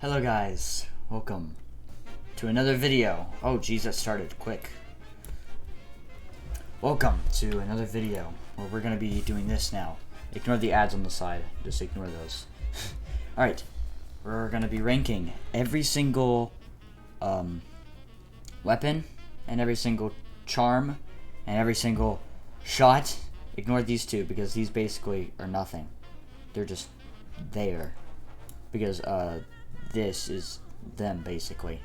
Hello guys, welcome to another video. Oh geez, that started quick. Welcome to another video where we're going to be doing this now. Ignore the ads on the side, just ignore those. Alright, we're going to be ranking every single weapon and every single charm and every single shot. Ignore these two because these basically are nothing. They're just there because this is them basically.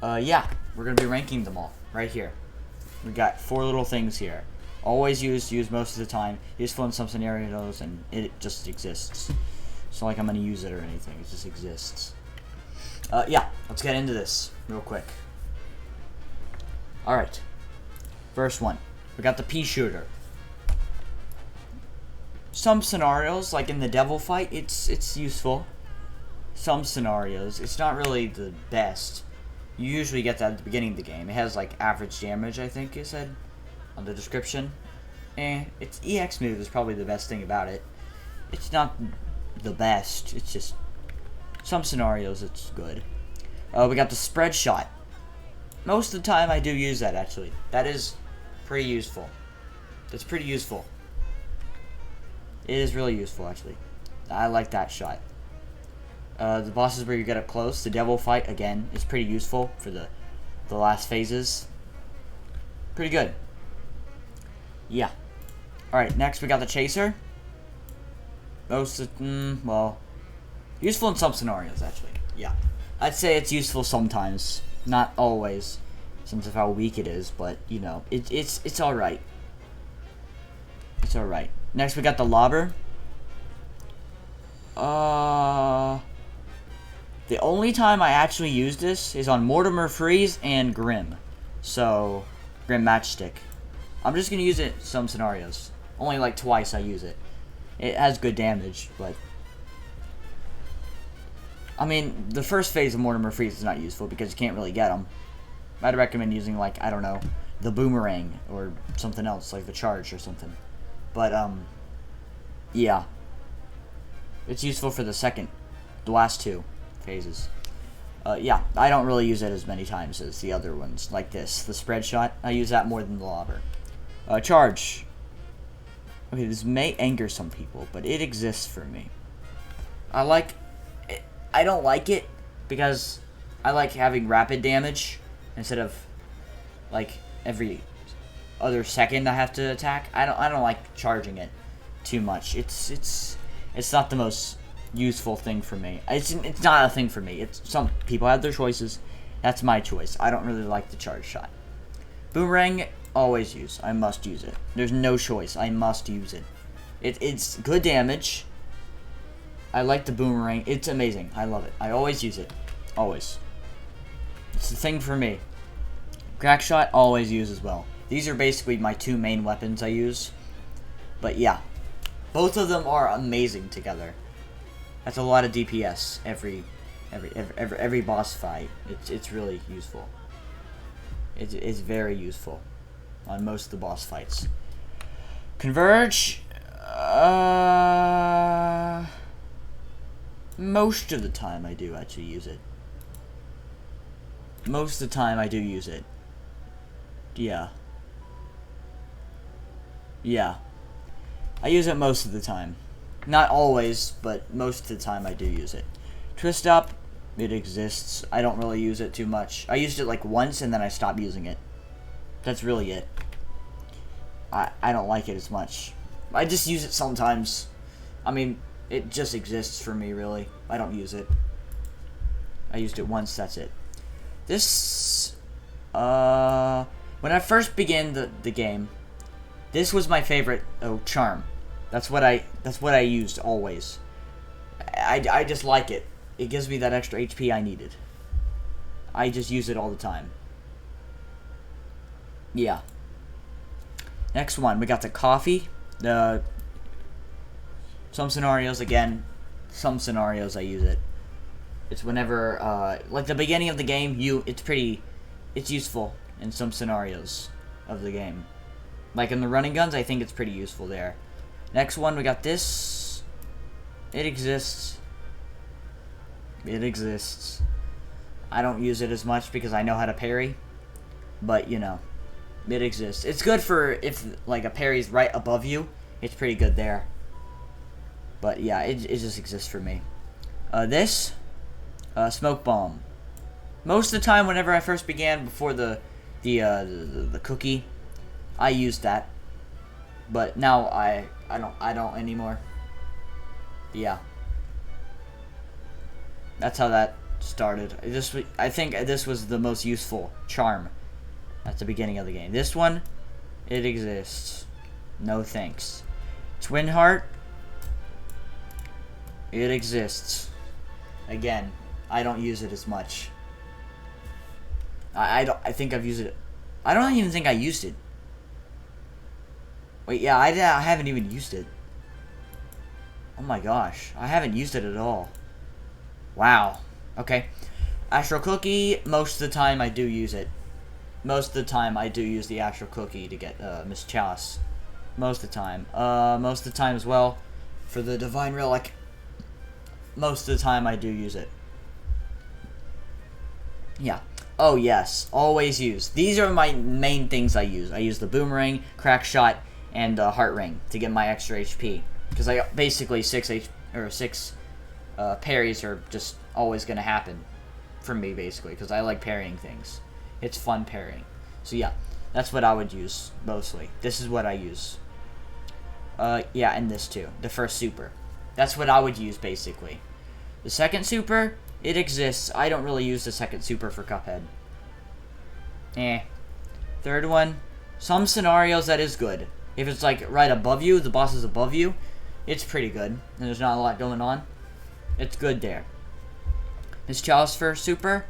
Yeah, we're gonna be ranking them all right here. We got 4 little things here. Always used most of the time. Useful in some scenarios, and it just exists. It's not like I'm gonna use it or anything. It just exists. Yeah, let's get into this real quick. All right, first one. We got the Peashooter. Some scenarios, like in the devil fight, it's useful. Some scenarios, it's not really the best. You usually get that at the beginning of the game. It has like average damage, I think it said on the description. Its EX move is probably the best thing about it. It's not the best. It's just some scenarios it's good. We got the Spreadshot. Most of the time I do use that actually. That is pretty useful. That's pretty useful. It is really useful actually. I like that shot. The bosses where you get up close, the devil fight, again, is pretty useful for the last phases. Pretty good. Yeah. Alright, next we got the Chaser. Most of, well, useful in some scenarios, actually. Yeah. I'd say it's useful sometimes. Not always, since of how weak it is, but, you know, it's alright. It's alright. Next we got the Lobber. The only time I actually use this is on Mortimer Freeze and Grim. So, Grim Matchstick. I'm just going to use it in some scenarios. Only like twice I use it. It has good damage, but... I mean, the first phase of Mortimer Freeze is not useful because you can't really get them. I'd recommend using like, I don't know, the Boomerang or something else, like the Charge or something. But, yeah. It's useful for the last 2 phases. Yeah, I don't really use it as many times as the other ones, like this. The Spreadshot, I use that more than the Lobber. Charge. Okay, this may anger some people, but it exists for me. I don't like it because I like having rapid damage instead of like every other second I have to attack. I don't like charging it too much. It's not the most useful thing for me. It's not a thing for me. Some people have their choices. That's my choice. I don't really like the charge shot. Boomerang, always use. I must use it. There's no choice. I must use it. It's good damage. I like the Boomerang. It's amazing. I love it. I always use it. Always. It's the thing for me. Crack shot, always use as well. These are basically my 2 main weapons I use. But yeah. Both of them are amazing together. That's a lot of DPS every boss fight. It's really useful. It's very useful on most of the boss fights. Converge. Most of the time I do actually use it. Most of the time I do use it. Yeah. Yeah. I use it most of the time. Not always, but most of the time I do use it. Twist up, it exists. I don't really use it too much. I used it like once and then I stopped using it. That's really it. I don't like it as much. I just use it sometimes. I mean, it just exists for me, really. I don't use it. I used it once, that's it. This, when I first began the game, this was my favorite charm. That's what I used always. I just like it. It gives me that extra HP I needed. I just use it all the time. Yeah. Next one, we got the Coffee. Some scenarios, again, some scenarios I use it. It's whenever, like the beginning of the game, it's useful in some scenarios of the game. Like in the running guns, I think it's pretty useful there. Next one, we got this. It exists. It exists. I don't use it as much because I know how to parry. But, you know, it exists. It's good for if, like, a parry's right above you. It's pretty good there. But, yeah, it just exists for me. This, Smoke Bomb. Most of the time, whenever I first began, before the cookie, I used that. But now I don't anymore. Yeah. That's how that started. I think this was the most useful charm at the beginning of the game. This one, it exists. No thanks. Twin Heart, it exists. Again, I don't use it as much. I think I've used it. I don't even think I used it. Wait, yeah, I haven't even used it. Oh my gosh, I haven't used it at all. Wow. Okay. Astro Cookie, most of the time I do use it. Most of the time I do use the Astro Cookie to get Miss Chalice. Most of the time. Most of the time as well, for the Divine Relic. Most of the time I do use it. Yeah. Oh yes, always use. These are my main things I use. I use the Boomerang, Crack Shot, and Heart Ring to get my extra HP. Because I basically six parries are just always gonna happen for me basically. Because I like parrying things. It's fun parrying. So yeah, that's what I would use mostly. This is what I use. Yeah, and this too. The first super. That's what I would use basically. The second super, it exists. I don't really use the second super for Cuphead. Third one, some scenarios that is good. If it's like right above you, the boss is above you, it's pretty good. And there's not a lot going on. It's good there. Miss Chalice first super.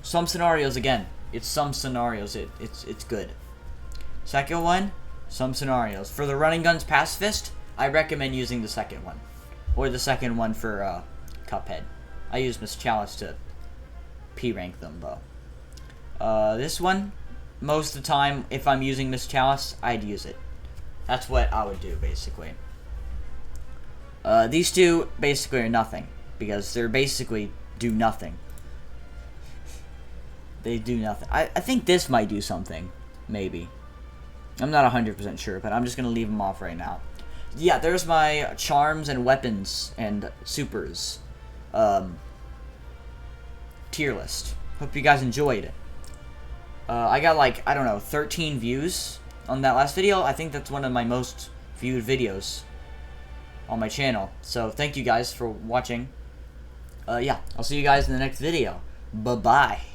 Some scenarios again. It's some scenarios. It's good. Second one, some scenarios. For the running guns pacifist, I recommend using the second one. Or the second one for Cuphead. I use Miss Chalice to P-rank them though. This one, most of the time, if I'm using Miss Chalice, I'd use it. That's what I would do, basically. These two, basically, are nothing. Because they're basically do nothing. They do nothing. I think this might do something. Maybe. I'm not 100% sure, but I'm just going to leave them off right now. Yeah, there's my charms and weapons and supers tier list. Hope you guys enjoyed it. I got like, I don't know, 13 views on that last video. I think that's one of my most viewed videos on my channel. So thank you guys for watching. Yeah, I'll see you guys in the next video. Bye-bye.